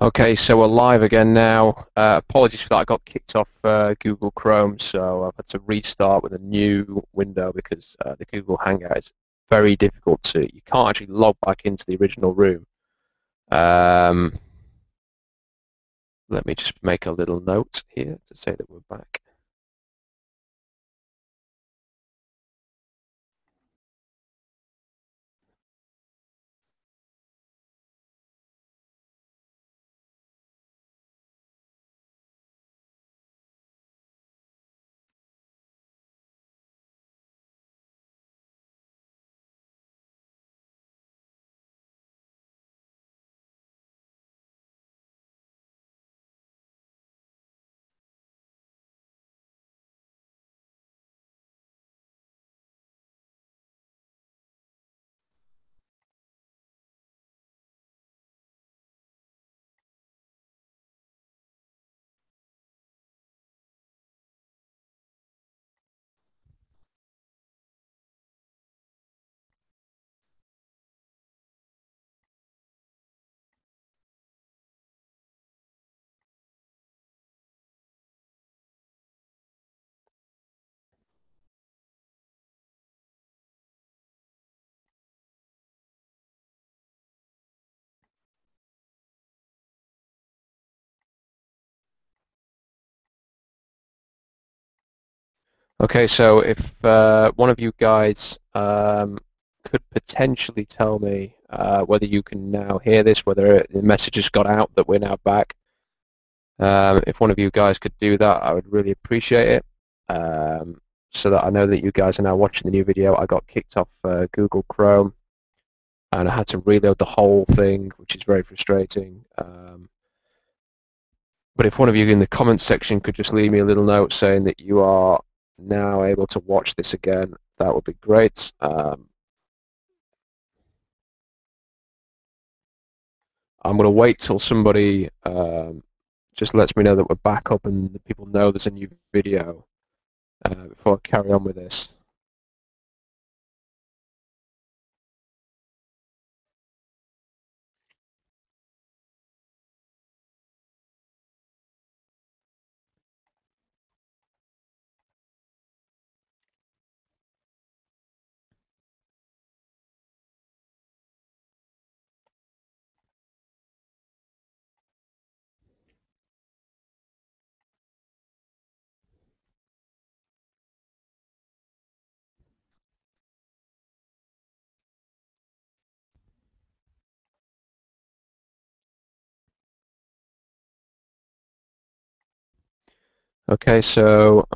Okay, so we're live again now. Apologies for that. I got kicked off Google Chrome, so I've had to restart with a new window because the Google Hangout is very difficult to. You can't actually log back into the original room. Um, Let me just make a little note here to say that we're back. Okay, so if one of you guys could potentially tell me whether you can now hear this, whether the message has got out that we're now back. If one of you guys could do that, I would really appreciate it, so that I know that you guys are now watching the new video. I got kicked off Google Chrome, and I had to reload the whole thing, which is very frustrating. But if one of you in the comments section could just leave me a little note saying that you are now able to watch this again, that would be great. I'm going to wait till somebody just lets me know that we're back up and the people know there's a new video before I carry on with this. Okay, so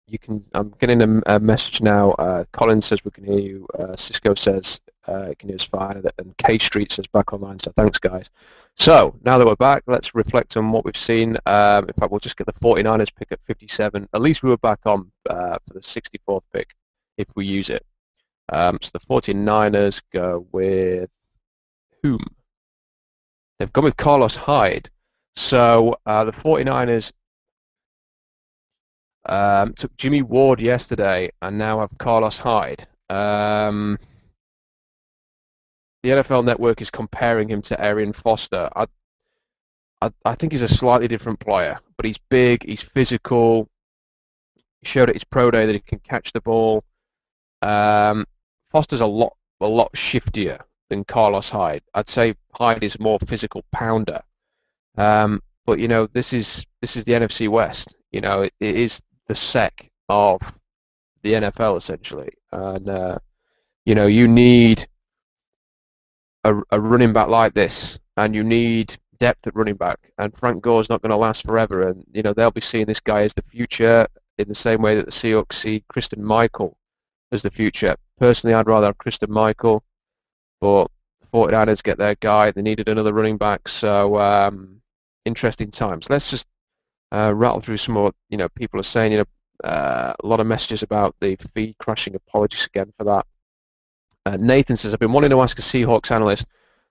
you can. I'm getting a message now. Colin says we can hear you. Cisco says it can hear us fine, and K Street says back online. So thanks, guys. So now that we're back, let's reflect on what we've seen. In fact, we'll just get the 49ers pick at 57. At least we were back on for the 64th pick if we use it. So the 49ers go with whom? They've gone with Carlos Hyde. So the 49ers took Jimmy Ward yesterday and now have Carlos Hyde. The NFL Network is comparing him to Arian Foster. I think he's a slightly different player, but he's big, he's physical. He showed at his pro day that he can catch the ball. Foster's a lot shiftier than Carlos Hyde. I'd say Hyde is a more physical pounder. But you know, this is the NFC West. You know, it is the SEC of the NFL essentially, and you know, you need a running back like this, and you need depth at running back. And Frank Gore's not going to last forever, and you know they'll be seeing this guy as the future in the same way that the Seahawks see Christian Michael as the future. Personally, I'd rather have Christian Michael, but the 49ers get their guy. They needed another running back, so interesting times. Let's just rattle through some more. You know, people are saying, you know, a lot of messages about the feed crashing. Apologies again for that. Nathan says, I've been wanting to ask a Seahawks analyst,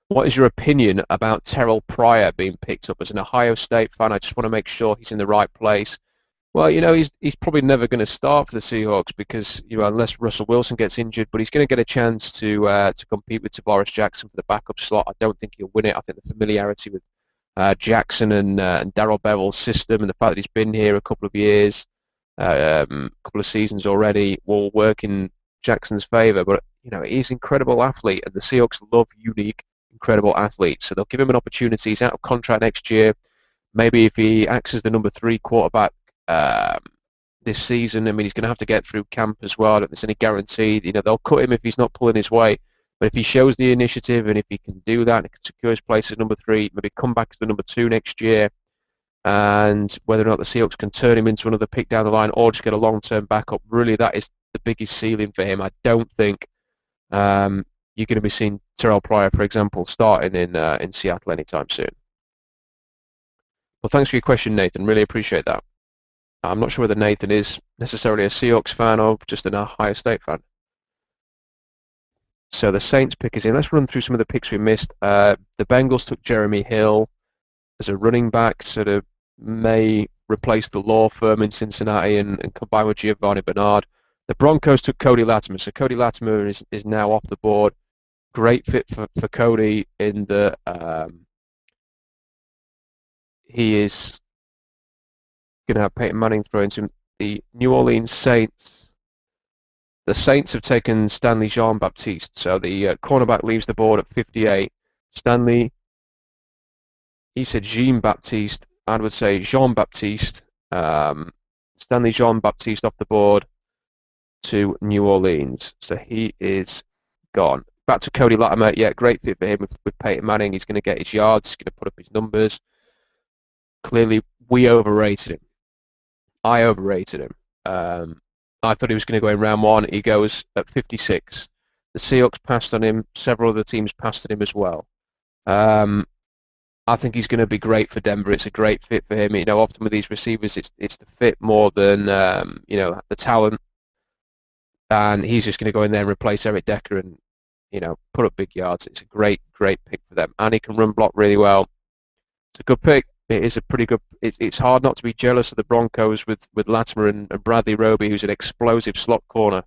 what is your opinion about Terrell Pryor being picked up? As an Ohio State fan, I just want to make sure he's in the right place. Well, you know, he's probably never going to start for the Seahawks because, you know, unless Russell Wilson gets injured, but he's going to get a chance to compete with Tavares Jackson for the backup slot. I don't think he'll win it. I think the familiarity with Jackson and Darrell Bevel's system and the fact that he's been here a couple of years, couple of seasons already, will work in Jackson's favour. But he's an incredible athlete, and the Seahawks love unique, incredible athletes. So they'll give him an opportunity. He's out of contract next year. Maybe if he acts as the number 3 quarterback this season, I mean, he's going to have to get through camp as well. I don't think there's any guarantee. They'll cut him if he's not pulling his weight. But if he shows the initiative and if he can do that and can secure his place as number 3, maybe come back as the number 2 next year, and whether or not the Seahawks can turn him into another pick down the line or just get a long-term backup, really that is the biggest ceiling for him. I don't think you're going to be seeing Terrell Pryor, for example, starting in Seattle anytime soon. Well, thanks for your question, Nathan. Really appreciate that. I'm not sure whether Nathan is necessarily a Seahawks fan or just an Ohio State fan. So the Saints pick is in. Let's run through some of the picks we missed. The Bengals took Jeremy Hill as a running back, sort of may replace the law firm in Cincinnati and combine with Giovanni Bernard. The Broncos took Cody Latimer. So Cody Latimer is now off the board. Great fit for Cody in the he is going to have Peyton Manning throw into him. The New Orleans Saints. The Saints have taken Stanley Jean-Baptiste. So the cornerback leaves the board at 58. Stanley, he said Jean-Baptiste. I would say Jean-Baptiste. Stanley Jean-Baptiste off the board to New Orleans. So he is gone. Back to Cody Latimer. Yeah, great fit for him with Peyton Manning. He's going to get his yards. He's going to put up his numbers. Clearly, we overrated him. I overrated him. I thought he was going to go in round 1. He goes at 56. The Seahawks passed on him. Several other teams passed on him as well. I think he's going to be great for Denver. It's a great fit for him. Often with these receivers, it's the fit more than the talent. And he's just going to go in there and replace Eric Decker and put up big yards. It's a great pick for them. And he can run block really well. It's a good pick. It is a pretty good. It's hard not to be jealous of the Broncos with Latimer and Bradley Roby, who's an explosive slot corner.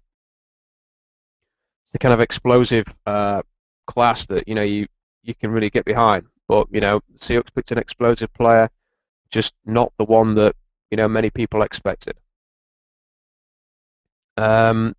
It's the kind of explosive class that you can really get behind. But the Seahawks picked an explosive player, just not the one that many people expected. This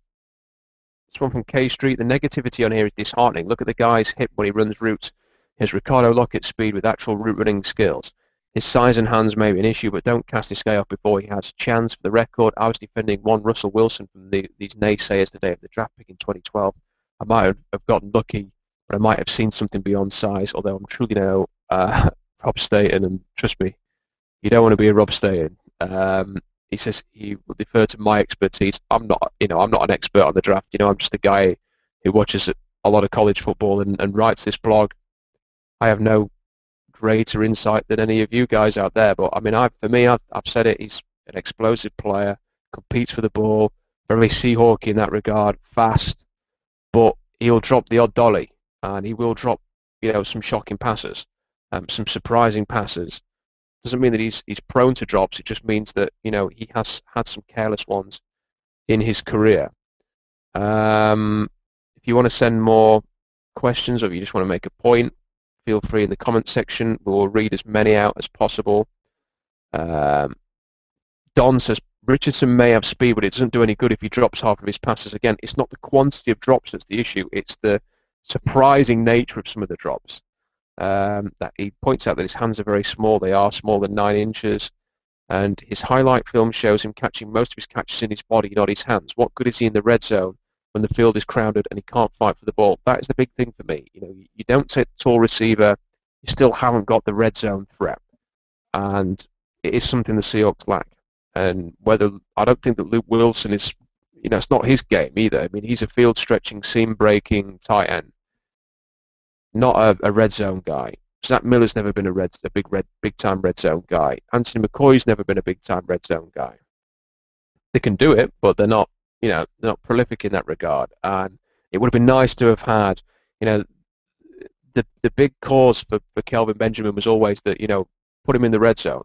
one from K Street. The negativity on here is disheartening. Look at the guy's hip when he runs routes. His Ricardo Lockett speed with actual route running skills. His size and hands may be an issue, but don't cast this guy off before he has a chance. For the record, I was defending one Russell Wilson from these naysayers today of the draft pick in 2012. I might have gotten lucky, but I might have seen something beyond size, although I'm truly no Rob Staton, and trust me, you don't want to be a Rob Staton. He says he will defer to my expertise. I'm not an expert on the draft. I'm just a guy who watches a lot of college football and writes this blog. I have no greater insight than any of you guys out there, but I mean, I've said it. He's an explosive player, competes for the ball, very Seahawky in that regard, fast, but he'll drop the odd dolly, and he will drop, some shocking passes, some surprising passes. Doesn't mean that he's prone to drops. It just means that he has had some careless ones in his career. If you want to send more questions, or if you just want to make a point, feel free in the comment section. We'll read as many out as possible. Don says, Richardson may have speed, but it doesn't do any good if he drops half of his passes. Again, it's not the quantity of drops that's the issue. It's the surprising nature of some of the drops. That he points out that his hands are very small. They are smaller than 9 inches. And his highlight film shows him catching most of his catches in his body, not his hands. What good is he in the red zone when the field is crowded and he can't fight for the ball? That is the big thing for me. You don't take the tall receiver, you still haven't got the red zone threat, and it is something the Seahawks lack. And I don't think that Luke Wilson is, it's not his game either. I mean, he's a field stretching, seam breaking tight end, not a red zone guy. Zach Miller's never been a big time red zone guy. Anthony McCoy's never been a big time red zone guy. They can do it, but they're not prolific in that regard. And it would have been nice to have had, the big cause for Kelvin Benjamin was always that, put him in the red zone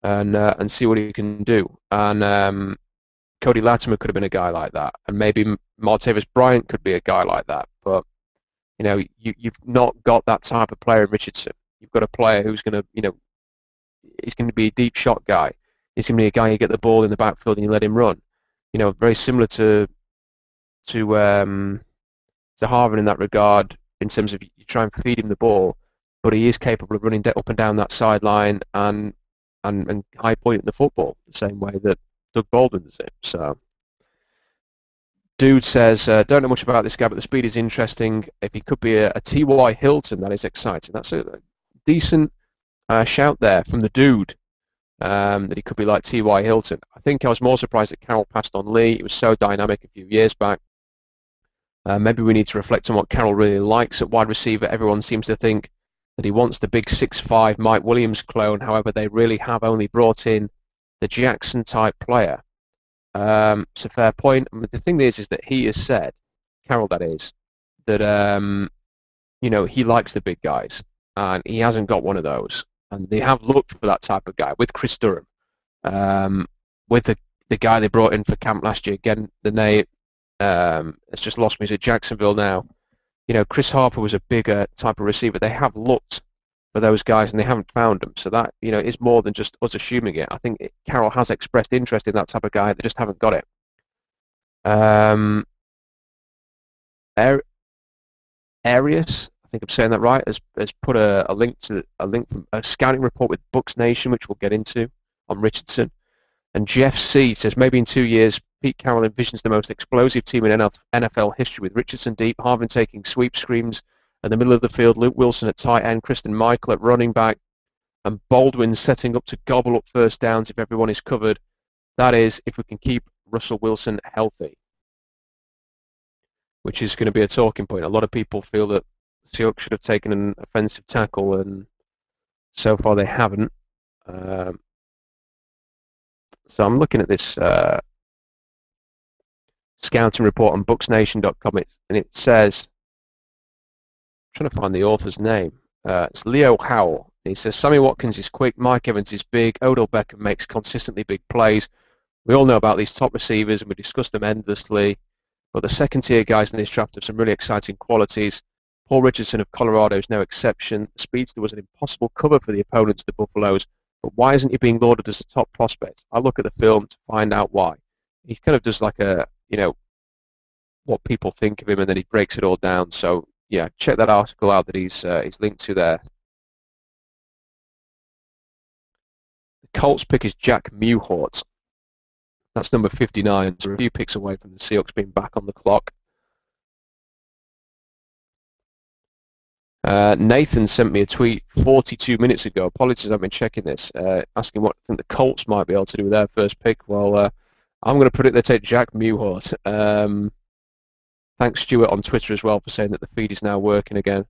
and see what he can do. And Cody Latimer could have been a guy like that, and maybe Martavis Bryant could be a guy like that. But you've not got that type of player in Richardson. You've got a player who's going to He's going to be a deep shot guy. He's going to be a guy you get the ball in the backfield and you let him run. You know, very similar to um, to Harvin in that regard, in terms of you try and feed him the ball, but he is capable of running up and down that sideline and high pointing the football the same way that Doug Baldwin does it. So, dude says, don't know much about this guy, but the speed is interesting. If he could be a T.Y. Hilton, that is exciting. That's a decent shout there from the dude, that he could be like T.Y. Hilton. I think I was more surprised that Carroll passed on Lee. He was so dynamic a few years back. Maybe we need to reflect on what Carroll really likes at wide receiver. Everyone seems to think that he wants the big 6'5" Mike Williams clone. However, they really have only brought in the Jackson type player. It's a fair point. I mean, the thing is that he has said, Carroll that is, that you know, he likes the big guys, and he hasn't got one of those. And they have looked for that type of guy with Chris Durham, with the guy they brought in for camp last year. Again, the name it's just lost me. He's at Jacksonville now. You know, Chris Harper was a bigger type of receiver. They have looked for those guys and they haven't found them. So that, you know, is more than just us assuming it. I think Carroll has expressed interest in that type of guy. They just haven't got it. Arias, I think I'm saying that right, has put a link from a scouting report with Bucks Nation, which we'll get into, on Richardson. And Jeff C says maybe in 2 years, Pete Carroll envisions the most explosive team in NFL history, with Richardson deep, Harvin taking sweep screens in the middle of the field, Luke Wilson at tight end, Kristen Michael at running back, and Baldwin setting up to gobble up first downs if everyone is covered. That is, if we can keep Russell Wilson healthy, which is going to be a talking point. A lot of people feel that Seahawks should have taken an offensive tackle, and so far they haven't. So I'm looking at this scouting report on bucksnation.com, and it says, I'm trying to find the author's name. It's Leo Howell. He says Sammy Watkins is quick, Mike Evans is big, Odell Beckham makes consistently big plays. We all know about these top receivers, and we discuss them endlessly. But the second-tier guys in this draft have some really exciting qualities. Paul Richardson of Colorado is no exception. The speedster was an impossible cover for the opponents, the Buffaloes. But why isn't he being lauded as a top prospect? I look at the film to find out why. He kind of does like a, you know, what people think of him, and then he breaks it all down. So yeah, check that article out that he's linked to there. The Colts pick is Jack Mewhort. That's number 59, so a few picks away from the Seahawks being back on the clock. Nathan sent me a tweet 42 minutes ago. Apologies, I've been checking this, asking what I think the Colts might be able to do with their first pick. Well, I'm going to predict they take Jack Mewhort. Thanks, Stuart, on Twitter as well for saying that the feed is now working again.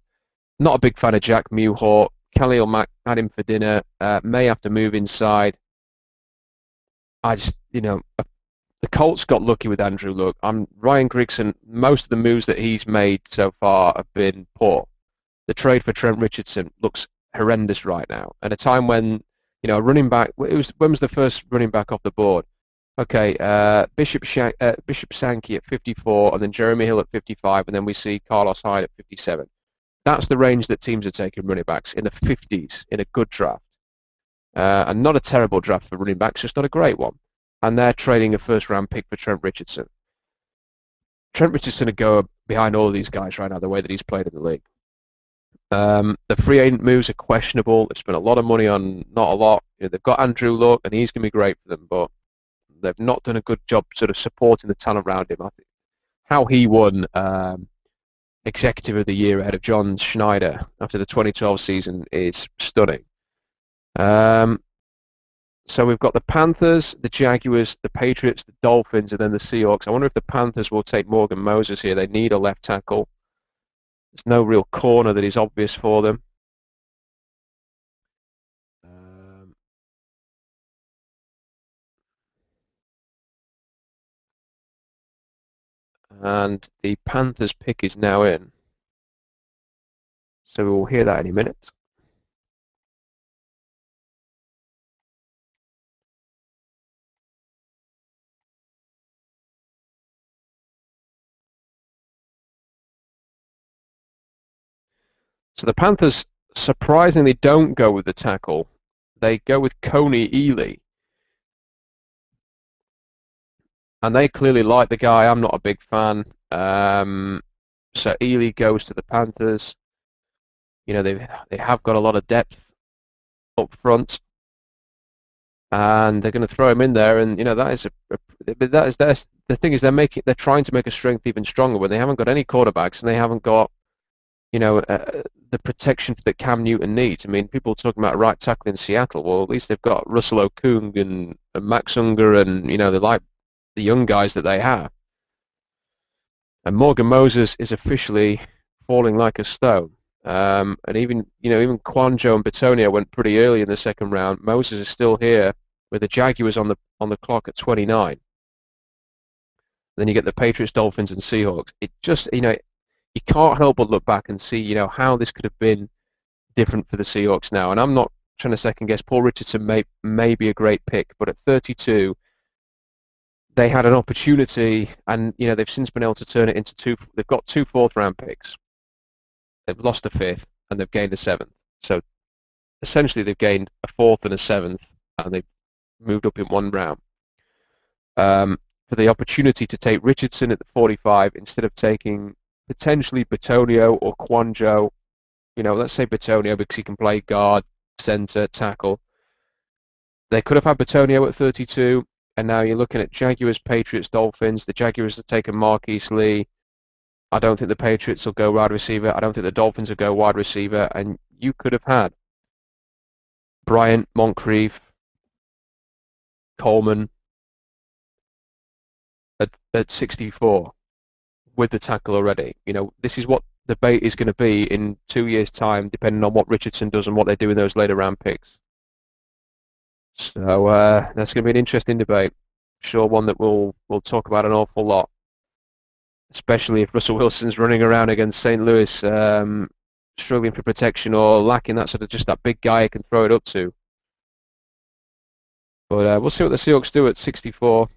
Not a big fan of Jack Mewhort. Khalil Mack had him for dinner. May have to move inside. I just, you know, the Colts got lucky with Andrew Luck. Ryan Grigson, most of the moves that he's made so far have been poor. The trade for Trent Richardson looks horrendous right now. At a time when, you know, running back, when was the first running back off the board? Okay, Bishop Sankey at 54, and then Jeremy Hill at 55, and then we see Carlos Hyde at 57. That's the range that teams are taking running backs, in the 50s, in a good draft. And not a terrible draft for running backs, just not a great one. And they're trading a first-round pick for Trent Richardson. Trent Richardson would go behind all of these guys right now, the way that he's played in the league. The free agent moves are questionable. They've spent a lot of money on not a lot. You know, they've got Andrew Luck, and he's going to be great for them, but they've not done a good job sort of supporting the talent around him. I think how he won Executive of the Year ahead of John Schneider after the 2012 season is stunning. So we've got the Panthers, the Jaguars, the Patriots, the Dolphins, and then the Seahawks. I wonder if the Panthers will take Morgan Moses here. They need a left tackle. There's no real corner that is obvious for them. And the Panthers pick is now in. So we will hear that any minute. So the Panthers surprisingly don't go with the tackle they go with Coney Ely, and they clearly like the guy. I'm not a big fan. So Ely goes to the Panthers. They have got a lot of depth up front, and they're going to throw him in there. And that is that is the thing is they're trying to make a strength even stronger when they haven't got any quarterbacks and they haven't got the protection that Cam Newton needs. I mean, people are talking about right tackle in Seattle. Well, at least they've got Russell Okung and Max Unger, and they like the young guys that they have. And Morgan Moses is officially falling like a stone. And even Quanjo and Bitonio went pretty early in the second round. Moses is still here with the Jaguars on the clock at 29. Then you get the Patriots, Dolphins, and Seahawks. It just, you can't help but look back and see, how this could have been different for the Seahawks now. And I'm not trying to second guess. Paul Richardson may be a great pick, but at 32, they had an opportunity, and they've since been able to turn it into two. They've got two fourth-round picks. They've lost a fifth, and they've gained a seventh. So essentially, they've gained a fourth and a seventh, and they've moved up in one round. For the opportunity to take Richardson at the 45 instead of taking potentially Bitonio or Quanjo. Let's say Bitonio because he can play guard, center, tackle. They could have had Bitonio at 32, and now you're looking at Jaguars, Patriots, Dolphins. The Jaguars have taken Marquise Lee. I don't think the Patriots will go wide receiver. I don't think the Dolphins will go wide receiver. And you could have had Bryant, Moncrief, Coleman at 64 with the tackle already. This is what the bait is going to be in 2 years' time, depending on what Richardson does and what they do in those later round picks. So that's going to be an interesting debate. Sure, one that we'll talk about an awful lot, especially if Russell Wilson's running around against St. Louis, struggling for protection or lacking that sort of just that big guy he can throw it up to. But we'll see what the Seahawks do at 64.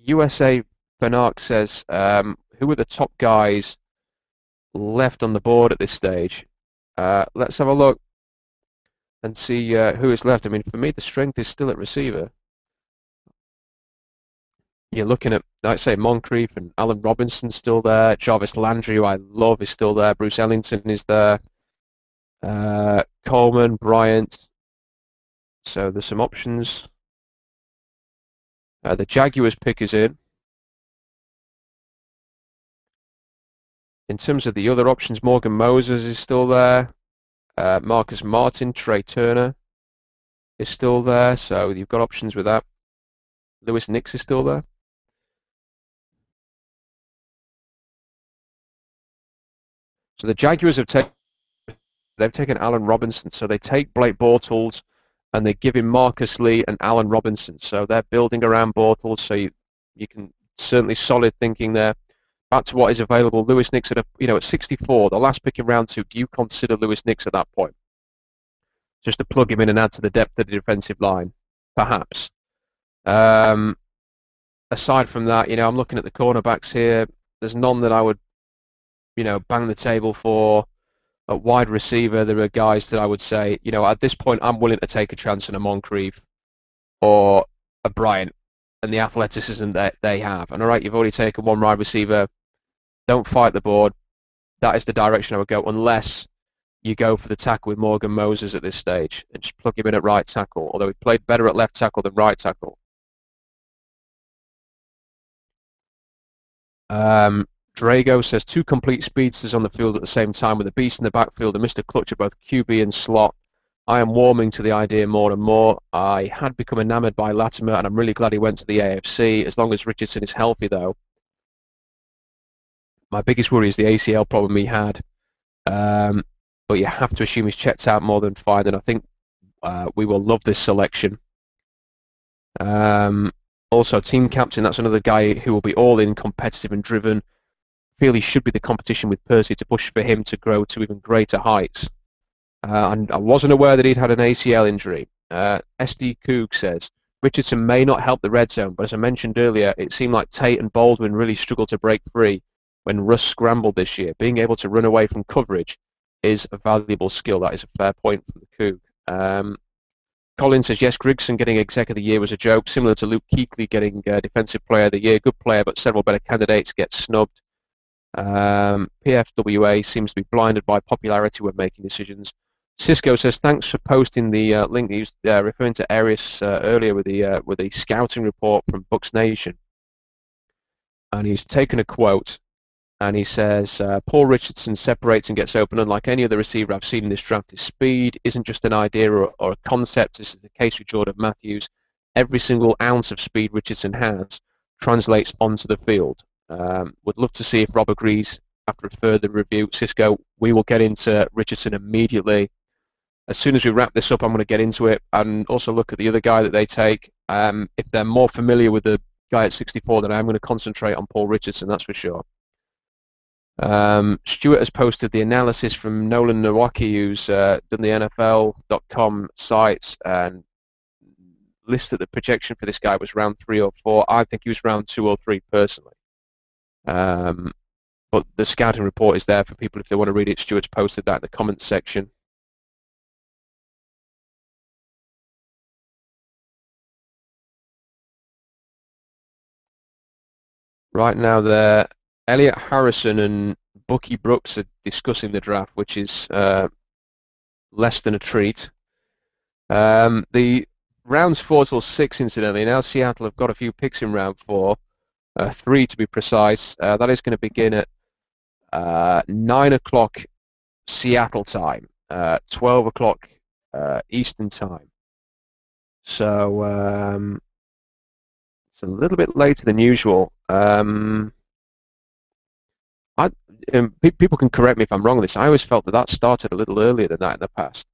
USA Bernark says, who are the top guys left on the board at this stage? Let's have a look and see who is left. I mean, for me, the strength is still at receiver. You're looking at, like I say, Moncrief and Allen Robinson still there. Jarvis Landry, who I love, is still there. Bruce Ellington is there. Coleman, Bryant. So there's some options. The Jaguars pick is in. In terms of the other options, Morgan Moses is still there. Marcus Martin, Trey Turner is still there. So you've got options with that. Lewis Nix is still there. So the Jaguars have taken Allen Robinson. So they take Blake Bortles and they give him Marcus Lee and Allen Robinson. So they're building around Bortles. So you can certainly solid thinking there. Back to what is available. Lewis Nix at at 64, the last pick in round 2. Do you consider Lewis Nix at that point? Just to plug him in and add to the depth of the defensive line, perhaps. Aside from that, I'm looking at the cornerbacks here. There's none that I would, bang the table for. At wide receiver, there are guys that I would say, at this point, I'm willing to take a chance on a Moncrief or a Bryant and the athleticism that they have. And all right, you've already taken one wide receiver. Don't fight the board. That is the direction I would go, unless you go for the tackle with Morgan Moses at this stage and just plug him in at right tackle, although he played better at left tackle than right tackle. Drago says 2 complete speedsters on the field at the same time with a beast in the backfield and Mr. Clutch at both QB and slot. I am warming to the idea more and more. I had become enamoured by Latimer, and I'm really glad he went to the AFC, as long as Richardson is healthy, though. My biggest worry is the ACL problem he had. But you have to assume he's checked out more than fine, and I think we will love this selection. Also, team captain, that's another guy who will be all in, competitive and driven. Feel he should be the competition with Percy to push for him to grow to even greater heights. And I wasn't aware that he'd had an ACL injury. SD Coog says, Richardson may not help the red zone, but as I mentioned earlier, it seemed like Tate and Baldwin really struggled to break free when Russ scrambled this year. Being able to run away from coverage is a valuable skill. That is a fair point from the Coug. Colin says, yes, Grigson getting exec of the year was a joke, similar to Luke Kuechly getting defensive player of the year. Good player, but several better candidates get snubbed. PFWA seems to be blinded by popularity when making decisions. Cisco says, thanks for posting the link. He was referring to Arias earlier with the scouting report from Bucks Nation. And he's taken a quote, and he says, Paul Richardson separates and gets open. Unlike any other receiver I've seen in this draft, his speed isn't just an idea or a concept. This is the case with Jordan Matthews. Every single ounce of speed Richardson has translates onto the field. Would love to see if Rob agrees after a further review. Cisco, we will get into Richardson immediately. As soon as we wrap this up, I'm going to get into it and also look at the other guy that they take. If they're more familiar with the guy at 64, then I'm going to concentrate on Paul Richardson, that's for sure. Stuart has posted the analysis from Nolan Nowaki, who's done the NFL.com sites and listed the projection for this guy was round 3 or 4. I think he was round 2 or 3 personally. But the scouting report is there for people if they want to read it. Stuart's posted that in the comments section. Right now, there, Elliot Harrison and Bucky Brooks are discussing the draft, which is less than a treat. The rounds 4 till 6, incidentally, now Seattle have got a few picks in round 4, 3 to be precise. That is going to begin at 9 o'clock Seattle time, 12 o'clock Eastern time. So it's a little bit later than usual. People can correct me if I'm wrong on this. I always felt that started a little earlier than that in the past.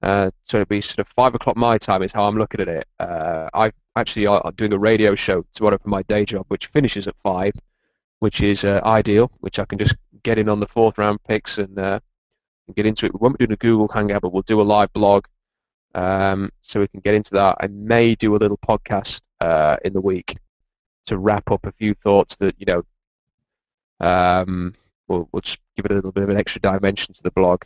So it'd be sort of 5 o'clock my time is how I'm looking at it. I actually are doing a radio show tomorrow for my day job, which finishes at 5, which is ideal, which I can just get in on the 4th round picks and get into it. We won't be doing a Google Hangout, but we'll do a live blog, so we can get into that. I may do a little podcast in the week to wrap up a few thoughts that, we'll just give it a little bit of an extra dimension to the blog.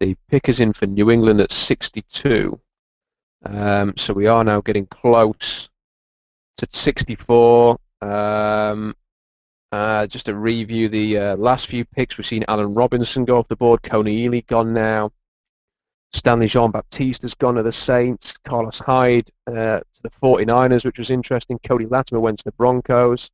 The pick is in for New England at 62. So we are now getting close to 64. Just to review the last few picks, we've seen Allen Robinson go off the board. Coney Ely gone now. Stanley Jean-Baptiste has gone to the Saints. Carlos Hyde to the 49ers, which was interesting. Cody Latimer went to the Broncos.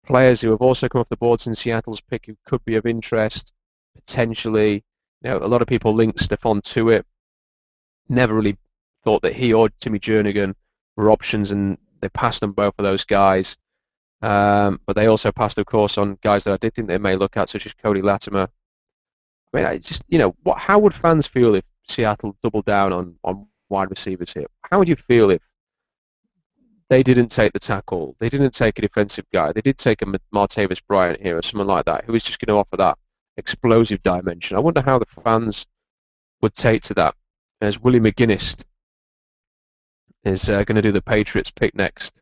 Players who have also come off the board since Seattle's pick who could be of interest, potentially. A lot of people link Stephon to it. Never really thought that he or Timmy Jernigan were options, and they passed on both of those guys. But they also passed, of course, on guys that I did think they may look at, such as Cody Latimer. I mean, I just, how would fans feel if Seattle doubled down on wide receivers here? How would you feel if they didn't take the tackle, they didn't take a defensive guy, they did take a Martavis Bryant here or someone like that, who was just going to offer that explosive dimension? I wonder how the fans would take to that. As Willie McGinnis is going to do the Patriots pick next,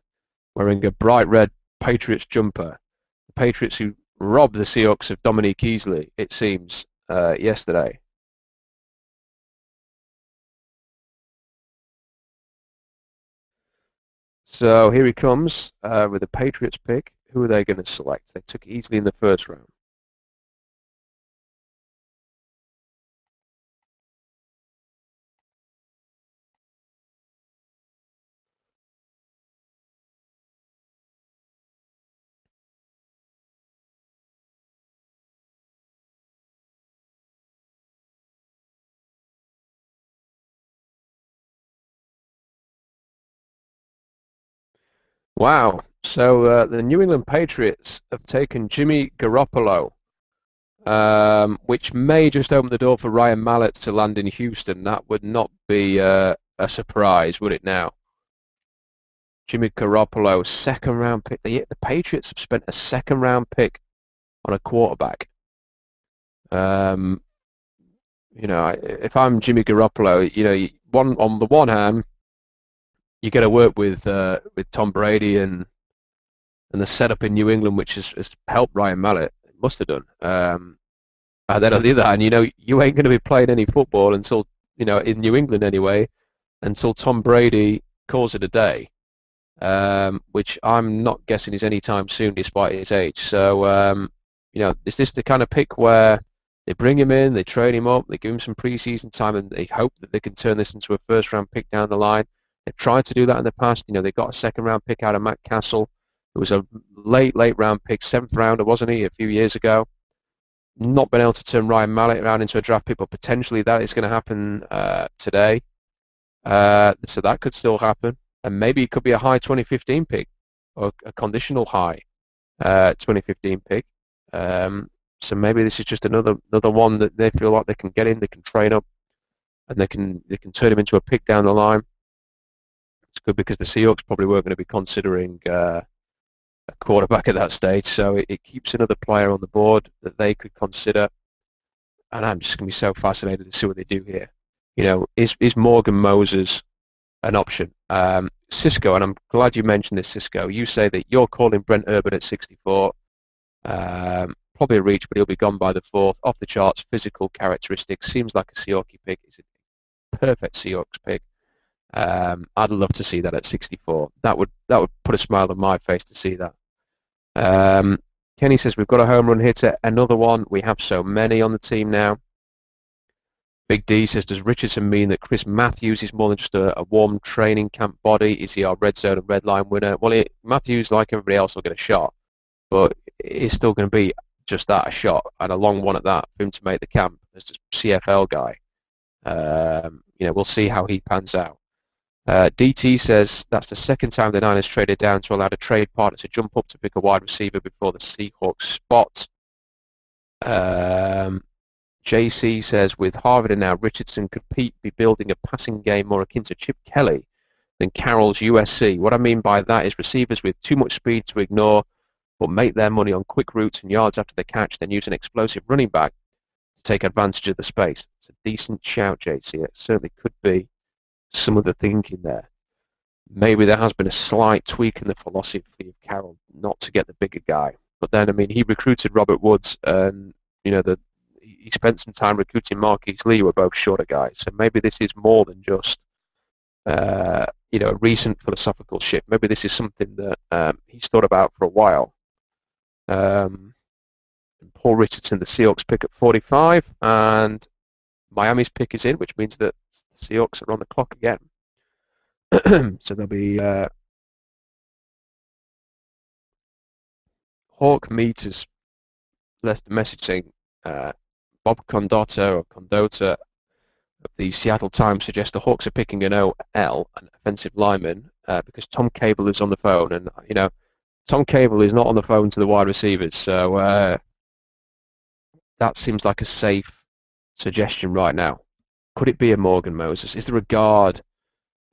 wearing a bright red Patriots jumper. The Patriots who robbed the Seahawks of Dominique Easley, it seems, yesterday. So here he comes with the Patriots pick. Who are they going to select? They took Easley in the 1st round. Wow. So the New England Patriots have taken Jimmy Garoppolo, which may just open the door for Ryan Mallett to land in Houston. That would not be a surprise, would it now? Jimmy Garoppolo, 2nd round pick. The Patriots have spent a 2nd round pick on a quarterback. If I'm Jimmy Garoppolo, on the one hand, you got to work with Tom Brady and and the setup in New England, which has helped Ryan Mallett. It must have done. And then on the other hand, you ain't going to be playing any football until, in New England anyway, until Tom Brady calls it a day, which I'm not guessing is any time soon, despite his age. So, is this the kind of pick where they bring him in, they train him up, they give him some preseason time, and they hope that they can turn this into a first-round pick down the line? They've tried to do that in the past. They got a second-round pick out of Matt Castle. It was a late round pick, seventh rounder, wasn't he, a few years ago? Not been able to turn Ryan Mallett around into a draft pick, but potentially that is going to happen today. So that could still happen, and maybe it could be a high 2015 pick or a conditional high 2015 pick. So maybe this is just another one that they feel like they can get in, they can train up, and they can turn him into a pick down the line. It's good because the Seahawks probably weren't going to be considering a quarterback at that stage, so it keeps another player on the board that they could consider. And I'm just going to be so fascinated to see what they do here. Is Morgan Moses an option? Cisco, and I'm glad you mentioned this, Cisco. You say that you're calling Brent Urban at 64. Probably a reach, but he'll be gone by the fourth. Off the charts, physical characteristics. Seems like a Seahawks pick. It's a perfect Seahawks pick. I'd love to see that at 64. That would put a smile on my face to see that. Kenny says we've got a home run hitter. Another one. We have so many on the team now. Big D says, does Richardson mean that Chris Matthews is more than just a warm training camp body? Is he our red zone and red line winner? Well, Matthews, like everybody else, will get a shot, but it's still going to be just that, a shot, and a long one at that for him to make the camp as a CFL guy. We'll see how he pans out. DT says that's the second time the Niners traded down to allow a trade partner to jump up to pick a wide receiver before the Seahawks spot. JC says, with Harvard and now Richardson, could Pete be building a passing game more akin to Chip Kelly than Carroll's USC? What I mean by that is receivers with too much speed to ignore, but make their money on quick routes and yards after the catch, then use an explosive running back to take advantage of the space. It's a decent shout, JC. It certainly could be some of the thinking there. Maybe there has been a slight tweak in the philosophy of Carroll not to get the bigger guy. But then, he recruited Robert Woods, and, he spent some time recruiting Marquise Lee, who were both shorter guys. So maybe this is more than just, a recent philosophical shift. Maybe this is something that he's thought about for a while. Paul Richardson, the Seahawks pick at 45, and Miami's pick is in, which means that the Seahawks are on the clock again. So there'll be Hawk Meters left a message saying Bob Condotta of the Seattle Times suggests the Hawks are picking an OL, an offensive lineman, because Tom Cable is on the phone, and Tom Cable is not on the phone to the wide receivers, so that seems like a safe suggestion right now. Could it be a Morgan Moses? Is there a guard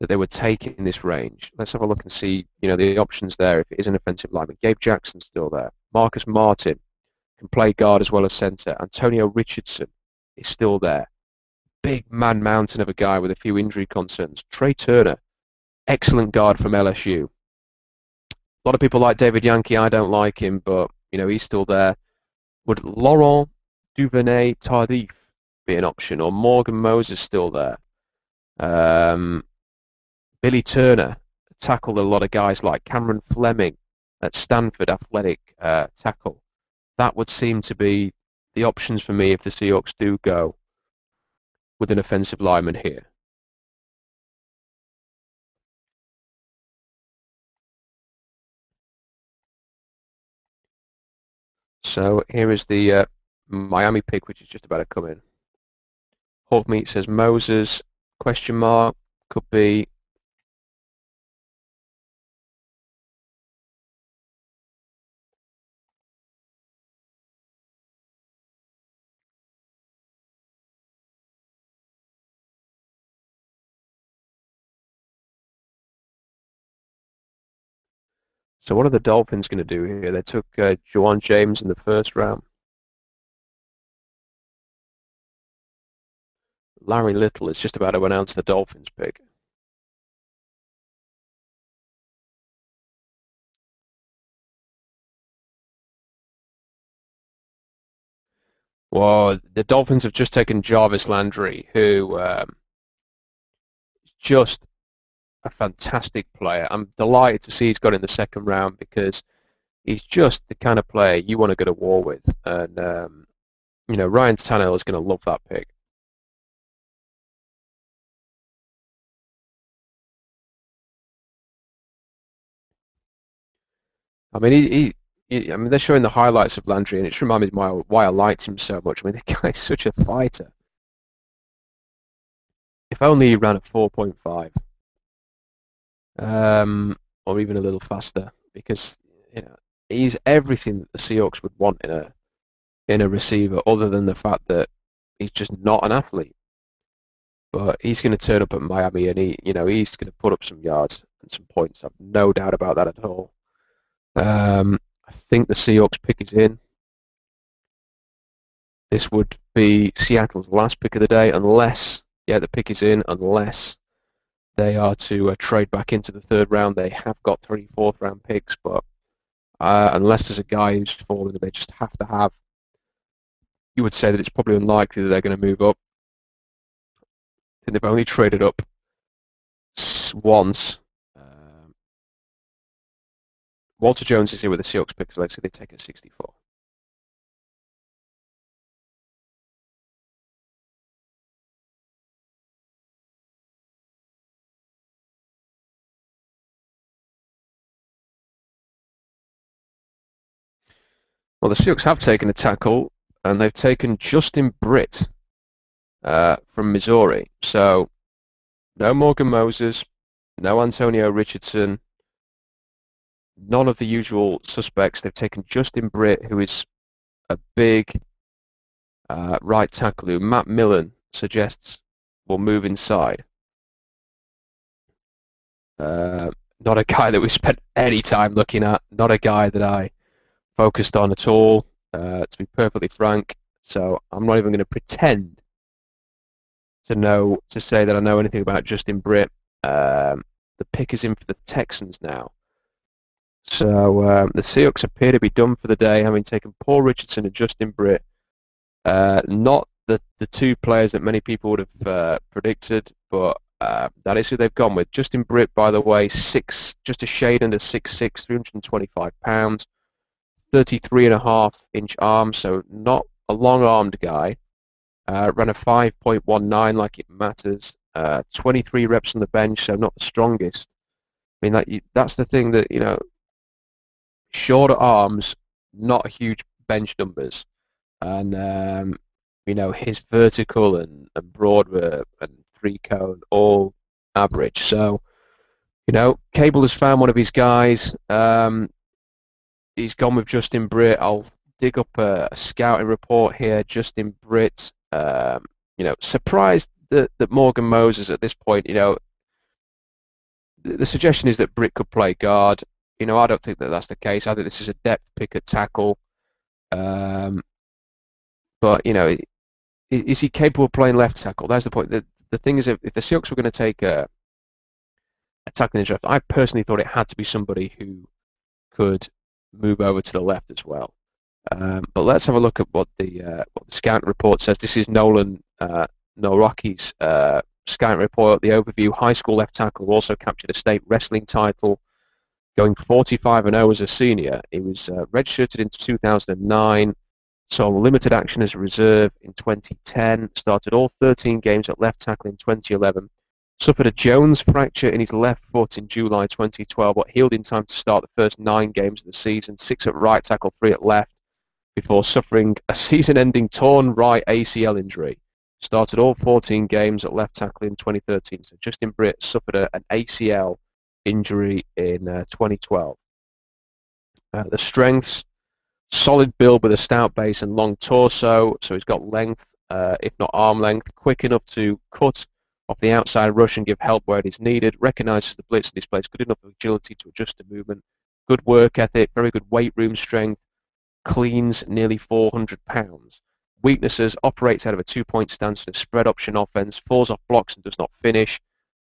that they would take in this range? Let's have a look and see, the options there. If it is an offensive lineman, Gabe Jackson's still there. Marcus Martin can play guard as well as center. Antonio Richardson is still there. Big man mountain of a guy with a few injury concerns. Trey Turner, excellent guard from LSU. A lot of people like David Yankee. I don't like him, but he's still there. Would Laurent Duvernay Tardif be an option, or Morgan Moses still there? Billy Turner tackled a lot of guys like Cameron Fleming at Stanford, athletic tackle. That would seem to be the options for me if the Seahawks do go with an offensive lineman here. So here is the Miami pick, which is just about to come in. Hawkmeat says Moses, question mark, could be. So what are the Dolphins going to do here? They took Juwan James in the first round. Larry Little is just about to announce the Dolphins pick. Well, the Dolphins have just taken Jarvis Landry, who is just a fantastic player. I'm delighted to see he's got in the second round because he's just the kind of player you want to go to war with. And Ryan Tannehill is going to love that pick. I mean, I mean, they're showing the highlights of Landry, and it's reminded me why I liked him so much. I mean, the guy's such a fighter. If only he ran at 4.5, or even a little faster, because you know he's everything that the Seahawks would want in a receiver, other than the fact that he's just not an athlete. But he's going to turn up at Miami, and he's going to put up some yards and some points. I've no doubt about that at all. I think the Seahawks pick is in. This would be Seattle's last pick of the day, unless, yeah, the pick is in, unless they are to trade back into the third round. They have got 3 fourth round picks, but unless there's a guy who's fallen that they just have to have, you would say that it's probably unlikely that they're going to move up. And they've only traded up once. Walter Jones is here with the Seahawks pick, so let's say they take a 64. Well, the Seahawks have taken a tackle, and they've taken Justin Britt from Missouri. So no Morgan Moses, no Antonio Richardson, none of the usual suspects. They've taken Justin Britt, who is a big right tackle who Matt Millen suggests will move inside. Not a guy that we spent any time looking at, not a guy that I focused on at all, to be perfectly frank. So I'm not even going to pretend to say that I know anything about Justin Britt. The pick is in for the Texans now. So the Seahawks appear to be done for the day, having taken Paul Richardson and Justin Britt. Not the two players that many people would have predicted, but that is who they've gone with. Justin Britt, by the way, just a shade under 6'6", 325 pounds, 33.5-inch arms, so not a long-armed guy. Ran a 5.19 like it matters. 23 reps on the bench, so not the strongest. I mean, that's the thing that, shorter arms, not huge bench numbers. And, his vertical and broad and three cone, all average. So, Cable has found one of his guys. He's gone with Justin Britt. I'll dig up a scouting report here. Justin Britt, surprised that Morgan Moses at this point, the suggestion is that Britt could play guard. I don't think that that's the case. I think this is a depth pick at tackle. But, is he capable of playing left tackle? That's the point. The thing is, if the Seahawks were going to take a tackle in the draft, I personally thought it had to be somebody who could move over to the left as well. But let's have a look at what the scout report says. This is Nolan Nowrocki's scouting report. The overview: high school left tackle, also captured a state wrestling title, going 45-0 as a senior. He was redshirted in 2009. Saw limited action as a reserve in 2010. Started all 13 games at left tackle in 2011. Suffered a Jones fracture in his left foot in July 2012, but healed in time to start the first 9 games of the season. 6 at right tackle, 3 at left, before suffering a season-ending torn right ACL injury. Started all 14 games at left tackle in 2013. So Justin Britt suffered an ACL injury in 2012. The strengths: solid build with a stout base and long torso, so he's got length, if not arm length, quick enough to cut off the outside rush and give help where it is needed, recognises the blitz and displays good enough agility to adjust to movement, good work ethic, very good weight room strength, cleans nearly 400 pounds. Weaknesses: operates out of a 2-point stance in a spread option offense, falls off blocks and does not finish,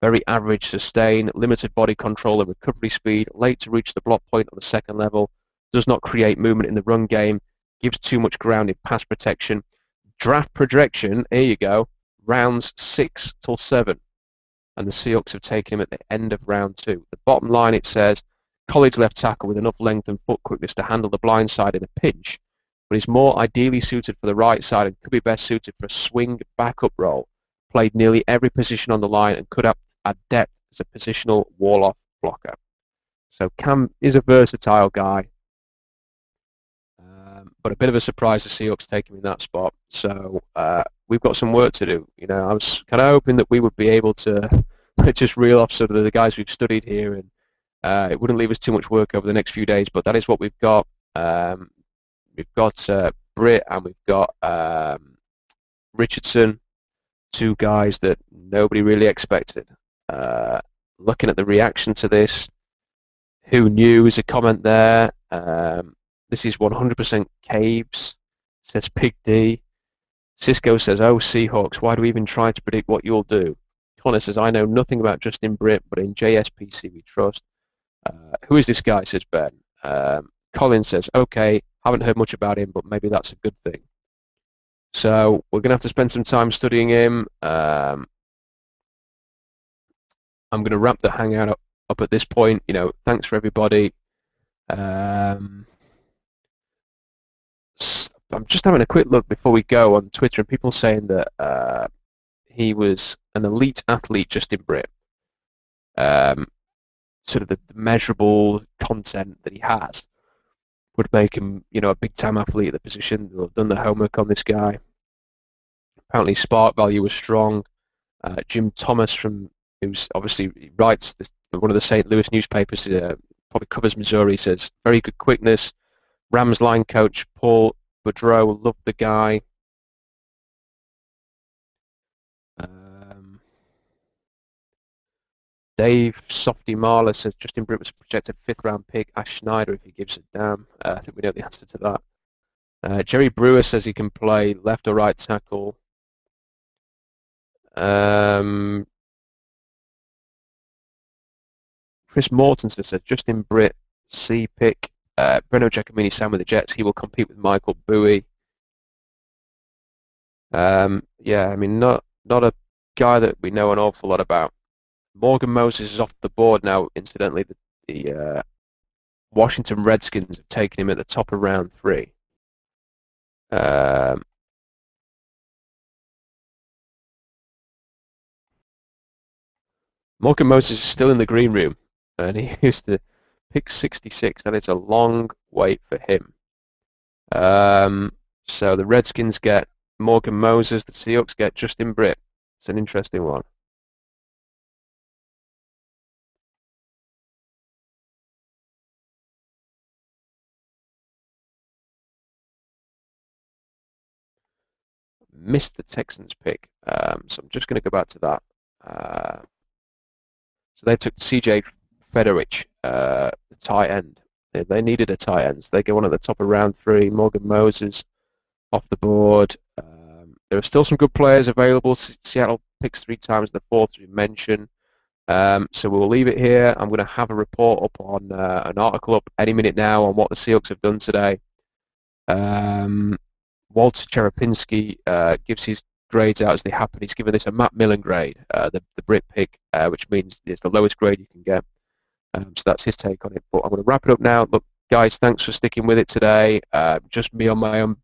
very average sustain, limited body control and recovery speed, late to reach the block point on the second level, does not create movement in the run game, gives too much ground in pass protection. Draft projection, here you go, rounds 6 till 7. And the Seahawks have taken him at the end of round 2. The bottom line, it says, college left tackle with enough length and foot quickness to handle the blind side in a pinch, but he's more ideally suited for the right side and could be best suited for a swing backup role. Played nearly every position on the line and could add depth as a positional wall-off blocker. So Cam is a versatile guy, but a bit of a surprise the Seahawks taking him in that spot. So we've got some work to do. I was kind of hoping that we would be able to just reel off some of the guys we've studied here, and it wouldn't leave us too much work over the next few days. But that is what we've got. We've got Britt and we've got Richardson, two guys that nobody really expected. Looking at the reaction to this, who knew is a comment there. This is 100% Caves, says Pig D. Cisco says, oh, Seahawks, why do we even try to predict what you'll do? Connor says, I know nothing about Justin Britt, but in JSPC we trust. Who is this guy, says Ben. Colin says, okay, haven't heard much about him, but maybe that's a good thing. So we're going to have to spend some time studying him. I'm going to wrap the hangout up at this point. Thanks for everybody. I'm just having a quick look before we go on Twitter, and people saying that he was an elite athlete, Justin Britt. Sort of the measurable content that he has would make him, a big-time athlete at the position. They've done the homework on this guy. Apparently, spark value was strong. Jim Thomas, who's obviously writes one of the St. Louis newspapers, probably covers Missouri, says very good quickness. Rams line coach Paul Boudreau loved the guy. Dave Softy Marler says Justin Britt was a projected 5th-round pick. Ash Schneider, if he gives a damn. I think we know the answer to that. Jerry Brewer says he can play left or right tackle. Chris Morton says Justin Britt, C pick. Breno Giacomini signed with the Jets. He will compete with Michael Bowie. Yeah, I mean, not a guy that we know an awful lot about. Morgan Moses is off the board now. Incidentally, the Washington Redskins have taken him at the top of round 3. Morgan Moses is still in the green room, and he used to pick 66, and it's a long wait for him. So the Redskins get Morgan Moses, the Seahawks get Justin Britt. It's an interesting one. Missed the Texans pick, so I'm just going to go back to that. So they took CJ Fedorich, the tight end. They needed a tight end, so they go on at the top of round 3. Morgan Moses off the board. There are still some good players available. Seattle picks 3 times the 4th, as we mentioned. So we'll leave it here. I'm going to have a report up on an article up any minute now on what the Seahawks have done today. Walter Cherepinski gives his grades out as they happen. He's given this a Matt Millen grade, the Brit pick, which means it's the lowest grade you can get. So that's his take on it. But I'm going to wrap it up now. Look, guys, thanks for sticking with it today. Just me on my own,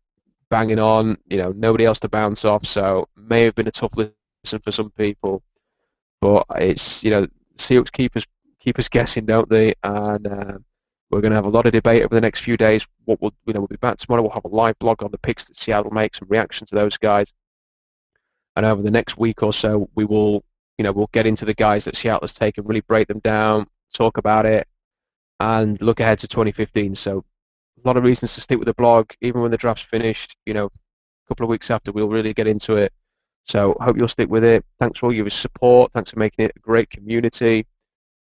banging on. Nobody else to bounce off. So may have been a tough listen for some people, but it's Seahawks keep us guessing, don't they? And we're going to have a lot of debate over the next few days. We'll be back tomorrow. We'll have a live blog on the picks that Seattle makes and reaction to those guys. And over the next week or so, we'll get into the guys that Seattle has taken, really break them down, talk about it, and look ahead to 2015. So a lot of reasons to stick with the blog, even when the draft's finished. A couple of weeks after, we'll really get into it. So hope you'll stick with it. Thanks for all your support. Thanks for making it a great community.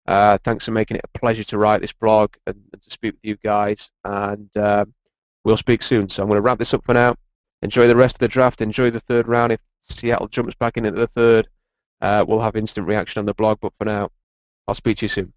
Thanks for making it a pleasure to write this blog and to speak with you guys. And we'll speak soon. So I'm going to wrap this up for now. Enjoy the rest of the draft. Enjoy the 3rd round. If Seattle jumps back into the 3rd, we'll have instant reaction on the blog. But for now, I'll speak to you soon.